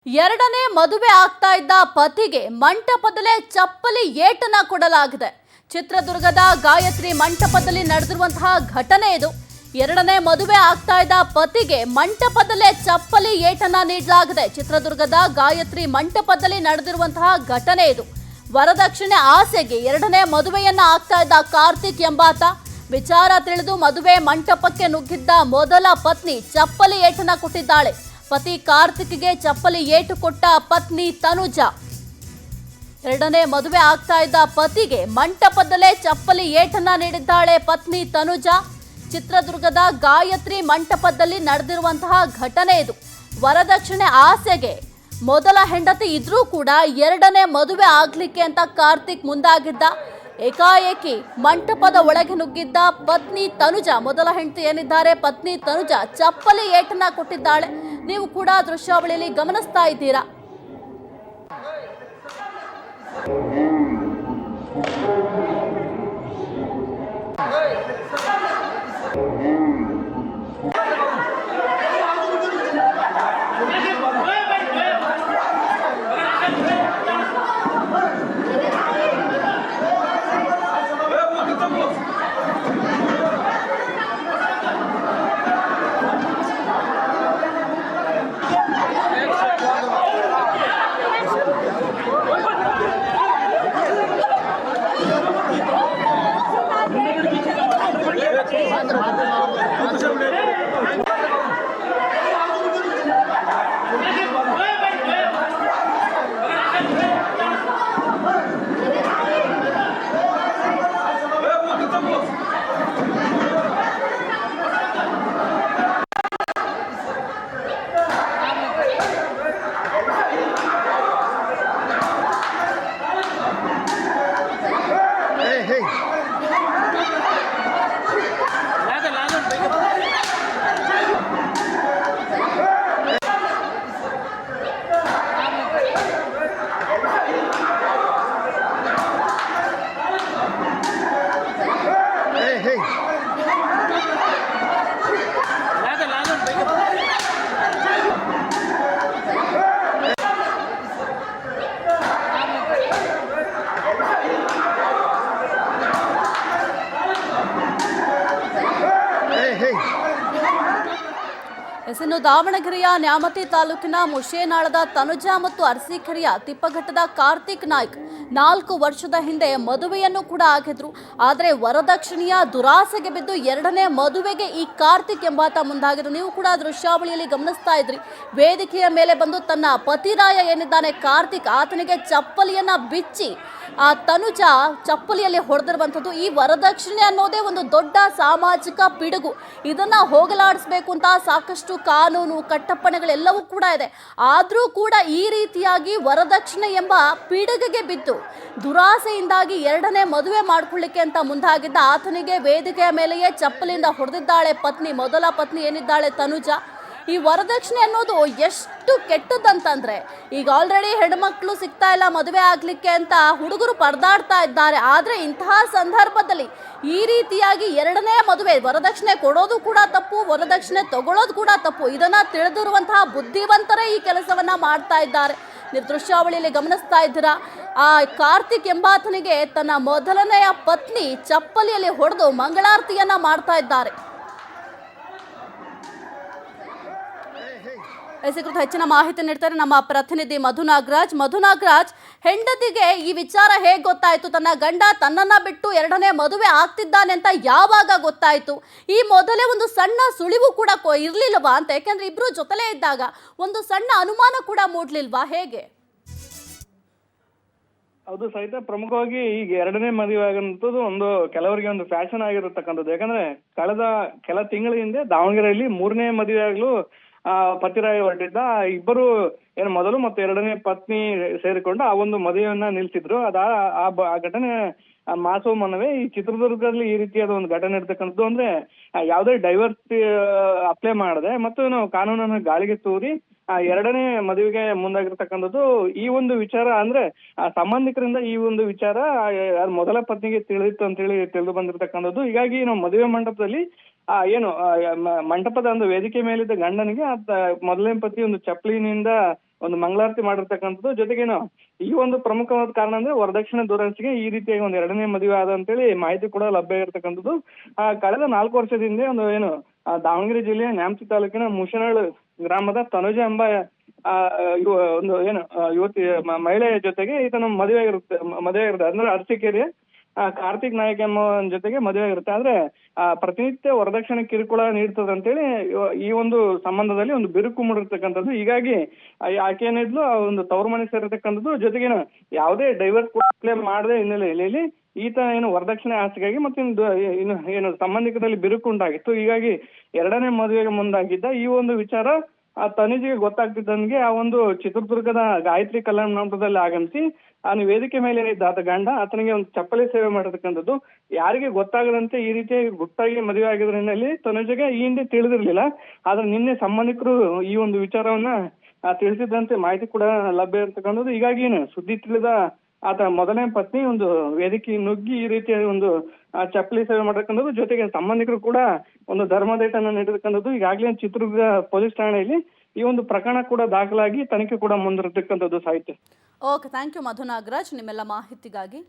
ಎರಡನೇ ಮದುವೆ ಆಗ್ತಾ ಇದ್ದ ಪತಿಗೆ ಮಂಟಪದಲ್ಲೇ ಚಪ್ಪಲಿ ಏಟನ್ನ ಕೊಡಲಾಗಿದೆ. ಚಿತ್ರದುರ್ಗದ ಗಾಯತ್ರಿ ಮಂಟಪದಲ್ಲಿ ನಡೆದಿರುವಂತಹ ಘಟನೆ ಇದು. ಎರಡನೇ ಮದುವೆ ಆಗ್ತಾ ಇದ್ದ ಪತಿಗೆ ಮಂಟಪದಲ್ಲೇ ಚಪ್ಪಲಿ ಏಟನ್ನ ನೀಡಲಾಗಿದೆ. ಚಿತ್ರದುರ್ಗದ ಗಾಯತ್ರಿ ಮಂಟಪದಲ್ಲಿ ನಡೆದಿರುವಂತಹ ಘಟನೆ ಇದು. ವರದಕ್ಷಿಣೆ ಆಸೆಗೆ ಎರಡನೇ ಮದುವೆಯನ್ನ ಆಗ್ತಾ ಇದ್ದ ಕಾರ್ತಿಕ್ ಎಂಬಾತ ವಿಚಾರ ತಿಳಿದು ಮದುವೆ ಮಂಟಪಕ್ಕೆ ನುಗ್ಗಿದ್ದ ಮೊದಲ ಪತ್ನಿ ಚಪ್ಪಲಿ ಏಟನ್ನ ಕೊಟ್ಟಿದ್ದಾಳೆ. ಪತಿ ಕಾರ್ತಿಕ್ಗೆ ಚಪ್ಪಲಿ ಏಟು ಕೊಟ್ಟ ಪತ್ನಿ ತನುಜಾ. ಎರಡನೇ ಮದುವೆ ಆಗ್ತಾ ಇದ್ದ ಪತಿಗೆ ಮಂಟಪದಲ್ಲೇ ಚಪ್ಪಲಿ ಏಟನ್ನ ನೀಡಿದ್ದಾಳೆ ಪತ್ನಿ ತನುಜಾ. ಚಿತ್ರದುರ್ಗದ ಗಾಯತ್ರಿ ಮಂಟಪದಲ್ಲಿ ನಡೆದಿರುವಂತಹ ಘಟನೆ ಇದು. ವರದಕ್ಷಿಣೆ ಆಸೆಗೆ ಮೊದಲ ಹೆಂಡತಿ ಇದ್ರೂ ಕೂಡ ಎರಡನೇ ಮದುವೆ ಆಗ್ಲಿಕ್ಕೆ ಅಂತ ಕಾರ್ತಿಕ್ ಮುಂದಾಗಿದ್ದ. ಏಕಾಏಕಿ ಮಂಟಪದ ಒಳಗೆ ನುಗ್ಗಿದ್ದ ಪತ್ನಿ ತನುಜಾ, ಮೊದಲ ಹೆಂಡತಿ ಏನಿದ್ದಾರೆ ಪತ್ನಿ ತನುಜಾ, ಚಪ್ಪಲಿ ಏಟನ್ನ ಕೊಟ್ಟಿದ್ದಾಳೆ. ನೀವು ಕೂಡ ದೃಶ್ಯಾವಳಿಯಲ್ಲಿ ಗಮನಿಸ್ತಾ ಇದ್ದೀರಾ. ಇನ್ನು ದಾವಣಗೆರೆಯ ನ್ಯಾಮತಿ ತಾಲೂಕಿನ ಮುಷೇನಾಳದ ತನುಜಾ ಮತ್ತು ಅರಸೀಕೆರೆಯ ತಿಪ್ಪಘಟ್ಟದ ಕಾರ್ತಿಕ್ ನಾಯ್ಕ್ 4 ವರ್ಷದ ಹಿಂದೆ ಮದುವೆಯನ್ನು ಕೂಡ ಆಗಿದ್ರು. ಆದರೆ ವರದಕ್ಷಿಣೆಯ ದುರಾಸೆಗೆ ಬಿದ್ದು ಎರಡನೇ ಮದುವೆಗೆ ಈ ಕಾರ್ತಿಕ್ ಎಂಬಾತ ಮುಂದಾಗಿದ್ರು. ನೀವು ಕೂಡ ದೃಶ್ಯಾವಳಿಯಲ್ಲಿ ಗಮನಿಸ್ತಾ ಇದ್ರಿ. ವೇದಿಕೆಯ ಮೇಲೆ ಬಂದು ತನ್ನ ಪತಿರಾಯ ಏನಿದ್ದಾನೆ ಕಾರ್ತಿಕ್, ಆತನಿಗೆ ಚಪ್ಪಲಿಯನ್ನ ಬಿಚ್ಚಿ ಆ ತನುಜಾ ಚಪ್ಪಲಿಯಲ್ಲಿ ಹೊಡೆದಿರುವಂಥದ್ದು. ಈ ವರದಕ್ಷಿಣೆ ಅನ್ನೋದೇ ಒಂದು ದೊಡ್ಡ ಸಾಮಾಜಿಕ ಪಿಡುಗು. ಇದನ್ನ ಹೋಗಲಾಡಿಸಬೇಕು ಅಂತ ಸಾಕಷ್ಟು ಕಾನೂನು ಕಟ್ಟಪ್ಪಣೆಗಳೆಲ್ಲವೂ ಕೂಡ ಇದೆ. ಆದರೂ ಕೂಡ ಈ ರೀತಿಯಾಗಿ ವರದಕ್ಷಿಣೆ ಎಂಬ ಪಿಡುಗಿಗೆ ಬಿದ್ದು ದುರಾಸೆಯಿಂದಾಗಿ ಎರಡನೇ ಮದುವೆ ಮಾಡ್ಕೊಳ್ಳಿಕ್ಕೆ ಅಂತ ಮುಂದಾಗಿದ್ದ ಆತನಿಗೆ ವೇದಿಕೆಯ ಮೇಲೆಯೇ ಚಪ್ಪಲಿಯಿಂದ ಹೊಡೆದಿದ್ದಾಳೆ ಪತ್ನಿ, ಮೊದಲ ಪತ್ನಿ ಏನಿದ್ದಾಳೆ ತನುಜಾ. ಈ ವರದಕ್ಷಿಣೆ ಅನ್ನೋದು ಎಷ್ಟು ಕೆಟ್ಟದಂತಂದ್ರೆ, ಈಗ ಆಲ್ರೆಡಿ ಹೆಣ್ಮಕ್ಳು ಸಿಗ್ತಾ ಇಲ್ಲ ಮದುವೆ ಆಗ್ಲಿಕ್ಕೆ ಅಂತ ಹುಡುಗರು ಪರದಾಡ್ತಾ ಇದ್ದಾರೆ. ಆದರೆ ಇಂತಹ ಸಂದರ್ಭದಲ್ಲಿ ಈ ರೀತಿಯಾಗಿ ಎರಡನೇ ಮದುವೆ, ವರದಕ್ಷಿಣೆ ಕೊಡೋದು ಕೂಡ ತಪ್ಪು, ವರದಕ್ಷಿಣೆ ತಗೊಳ್ಳೋದು ಕೂಡ ತಪ್ಪು. ಇದನ್ನ ತಿಳಿದಿರುವಂತಹ ಬುದ್ಧಿವಂತರೇ ಈ ಕೆಲಸವನ್ನ ಮಾಡ್ತಾ ಇದ್ದಾರೆ. ನೀವು ದೃಶ್ಯಾವಳಿಯಲ್ಲಿ ಗಮನಿಸ್ತಾ ಇದ್ದೀರಾ. ಆ ಕಾರ್ತಿಕ್ ಎಂಬಾತನಿಗೆ ತನ್ನ ಮೊದಲನೆಯ ಪತ್ನಿ ಚಪ್ಪಲಿಯಲ್ಲಿ ಹೊಡೆದು ಮಂಗಳಾರತಿಯನ್ನ ಮಾಡ್ತಾ ಇದ್ದಾರೆ. ಹೆಚ್ಚಿನ ಮಾಹಿತಿ ನೀಡ್ತಾರೆ ನಮ್ಮ ಪ್ರತಿನಿಧಿ ಮಧು ನಾಗರಾಜ್. ಹೆಂಡತಿಗೆ ಈ ವಿಚಾರ ಹೇಗೆ ಗೊತ್ತಾಯ್ತು? ತನ್ನ ಗಂಡ ತನ್ನನ್ನ ಬಿಟ್ಟು ಎರಡನೇ ಮದುವೆ ಆಗ್ತಿದ್ದಾನೆ ಅಂತ ಯಾವಾಗ ಗೊತ್ತಾಯ್ತು? ಈ ಮೊದಲೇ ಒಂದು ಸಣ್ಣ ಸುಳಿವು ಕೂಡ ಇರ್ಲಿಲ್ವಾ ಅಂತ? ಯಾಕಂದ್ರೆ ಇಬ್ರು ಜೊತೆಲೇ ಇದ್ದಾಗ ಒಂದು ಸಣ್ಣ ಅನುಮಾನ ಕೂಡ ಮೂಡ್ಲಿಲ್ವಾ? ಹೇಗೆ? ಅದು ಸಹಿತ ಪ್ರಮುಖವಾಗಿ ಈಗ ಎರಡನೇ ಮದುವೆ ಆಗಂತದ್ದು ಕೆಲವರಿಗೆ ಒಂದು ಫ್ಯಾಷನ್ ಆಗಿರತಕ್ಕಂಥದ್ದು. ಯಾಕಂದ್ರೆ ಕಳೆದ ಕೆಲ ತಿಂಗಳ ಹಿಂದೆ ದಾವಣಗೆರೆಯಲ್ಲಿ 3ನೇ ಮದುವೆ ಆಗಲು ಪತಿರಾಯ ಹೊರಟಿದ್ದ. ಇಬ್ಬರು ಏನು ಮೊದಲು ಮತ್ತು ಎರಡನೇ ಪತ್ನಿ ಸೇರಿಕೊಂಡು ಆ ಒಂದು ಮದುವೆಯನ್ನ ನಿಲ್ಸಿದ್ರು. ಆ ಘಟನೆ ಮಾಸೋ ಮನವೇ ಈ ಚಿತ್ರದುರ್ಗದಲ್ಲಿ ಈ ರೀತಿಯಾದ ಒಂದು ಘಟನೆ ಇರ್ತಕ್ಕಂಥದ್ದು. ಅಂದ್ರೆ ಯಾವುದೇ ಡೈವರ್ಸ್ ಅಪ್ಲೈ ಮಾಡದೆ ಮತ್ತು ಕಾನೂನನ್ನ ಗಾಳಿಗೆ ತೂರಿ ಎರಡನೇ ಮದುವೆಗೆ ಮುಂದಾಗಿರ್ತಕ್ಕಂಥದ್ದು. ಈ ಒಂದು ವಿಚಾರ ಅಂದ್ರೆ ಸಂಬಂಧಿಕರಿಂದ ಈ ಒಂದು ವಿಚಾರ ಮೊದಲ ಪತ್ನಿಗೆ ತಿಳಿದಿತ್ತು ಅಂತ ಹೇಳಿ ತಿಳಿದು ಬಂದಿರತಕ್ಕಂಥದ್ದು. ಹೀಗಾಗಿ ನಾವು ಮದುವೆ ಮಂಟಪದಲ್ಲಿ ಮಂಟಪದ ಒಂದು ವೇದಿಕೆ ಮೇಲಿದ್ದ ಗಂಡನಿಗೆ ಮೊದಲನೇ ಪತಿ ಒಂದು ಚಪ್ಪಲಿನಿಂದ ಒಂದು ಮಂಗಳಾರತಿ ಮಾಡಿರ್ತಕ್ಕಂಥದ್ದು. ಜೊತೆಗೇನು ಈ ಒಂದು ಪ್ರಮುಖವಾದ ಕಾರಣ ಅಂದ್ರೆ ವರದಕ್ಷಿಣೆ ದುರಾಸೆಗೆ ಈ ರೀತಿಯಾಗಿ ಒಂದು ಎರಡನೇ ಮದುವೆ ಆದ ಅಂತೇಳಿ ಮಾಹಿತಿ ಕೂಡ ಲಭ್ಯ ಇರತಕ್ಕಂಥದ್ದು. ಕಳೆದ 4 ವರ್ಷದ ಹಿಂದೆ ಒಂದು ಏನು ದಾವಣಗೆರೆ ಜಿಲ್ಲೆಯ ನ್ಯಾಮತಿ ತಾಲೂಕಿನ ಮುಷನಾಳ್ ಗ್ರಾಮದ ತನುಜ ಎಂಬ ಒಂದು ಏನು ಯುವತಿ ಮಹಿಳೆಯ ಜೊತೆಗೆ ಈತನ ಮದುವೆ ಆಗಿರುತ್ತೆ ಅಂದ್ರೆ ಅರಸೀಕೆರೆಯ ಕಾರ್ತಿಕ್ ನಾಯಕ್ ಎಂಬ ಜೊತೆಗೆ ಮದುವೆ ಆಗಿರುತ್ತೆ. ಆದ್ರೆ ಪ್ರತಿನಿತ್ಯ ವರದಕ್ಷಿಣೆ ಕಿರುಕುಳ ನೀಡ್ತದೆ ಅಂತೇಳಿ ಈ ಒಂದು ಸಂಬಂಧದಲ್ಲಿ ಒಂದು ಬಿರುಕು ಮೂಡಿರ್ತಕ್ಕಂಥದ್ದು. ಹೀಗಾಗಿ ಆಕೆ ಏನಿದ್ಲು ಆ ಒಂದು ತವರು ಮನೆ ಸೇರಿರ್ತಕ್ಕಂಥದ್ದು. ಜೊತೆಗೇನು ಯಾವುದೇ ಡೈವರ್ಸ್ ಕ್ಲೇಮ್ ಮಾಡದೆ ಹಿನ್ನೆಲೆಯಲ್ಲಿ ಈತ ಏನು ವರದಕ್ಷಿಣೆ ಆಸೆಗಾಗಿ ಮತ್ತೆ ಇನ್ನು ಏನು ಸಂಬಂಧಿಕರಲ್ಲಿ ಬಿರುಕು ಉಂಟಾಗಿತ್ತು. ಹೀಗಾಗಿ ಎರಡನೇ ಮದುವೆಗೆ ಮುಂದಾಗಿದ್ದ. ಈ ಒಂದು ವಿಚಾರ ಆ ತನುಜಿಗೆ ಗೊತ್ತಾಗ್ತಿದ್ದಂಗೆ ಆ ಒಂದು ಚಿತ್ರದುರ್ಗದ ಗಾಯತ್ರಿ ಕಲ್ಯಾಣ ಮಂಟಪದಲ್ಲಿ ಆಗಮಿಸಿ ಆ ವೇದಿಕೆ ಮೇಲೆ ಇದ್ದ ಆತ ಗಂಡ ಆತನಿಗೆ ಒಂದು ಚಪ್ಪಲಿ ಸೇವೆ ಮಾಡಿರ್ತಕ್ಕಂಥದ್ದು. ಯಾರಿಗೆ ಗೊತ್ತಾಗದಂತೆ ಈ ರೀತಿಯಾಗಿ ಗುಟ್ಟಾಗಿ ಮದುವೆ ಆಗಿದ್ರ ಹಿನ್ನೆಲೆಯಲ್ಲಿ ತನುಜಿಗೆ ಈ ಹಿಂದೆ ತಿಳಿದಿರ್ಲಿಲ್ಲ. ಆದ್ರೆ ನಿನ್ನೆ ಸಂಬಂಧಿಕರು ಈ ಒಂದು ವಿಚಾರವನ್ನ ತಿಳಿಸಿದಂತೆ ಮಾಹಿತಿ ಕೂಡ ಲಭ್ಯ ಇರ್ತಕ್ಕಂಥದ್ದು. ಹೀಗಾಗಿ ಸುದ್ದಿ ತಿಳಿದ ಆತ ಮೊದಲನೇ ಪತ್ನಿ ಒಂದು ವೇದಿಕೆ ನುಗ್ಗಿ ಈ ರೀತಿಯ ಒಂದು ಚಪ್ಪಲಿ ಸೇವೆ ಮಾಡಿರ್ತಕ್ಕಂಥದ್ದು. ಜೊತೆಗೆ ಸಂಬಂಧಿಕರು ಕೂಡ ಒಂದು ಧರ್ಮದೇಟನ್ನು ನೀಡಿರ್ತಕ್ಕಂಥದ್ದು. ಈಗಾಗಲೇ ಚಿತ್ರದುರ್ಗ ಪೊಲೀಸ್ ಠಾಣೆಯಲ್ಲಿ ಈ ಒಂದು ಪ್ರಕರಣ ಕೂಡ ದಾಖಲಾಗಿ ತನಿಖೆ ಕೂಡ ಮುಂದಿರತಕ್ಕಂಥದ್ದು. ಸಾಹಿತ್ಯ. ಓಕೆ, ಥ್ಯಾಂಕ್ ಯು ಮಧು ನಾಗರಾಜ್ ನಿಮ್ಮೆಲ್ಲ ಮಾಹಿತಿಗಾಗಿ.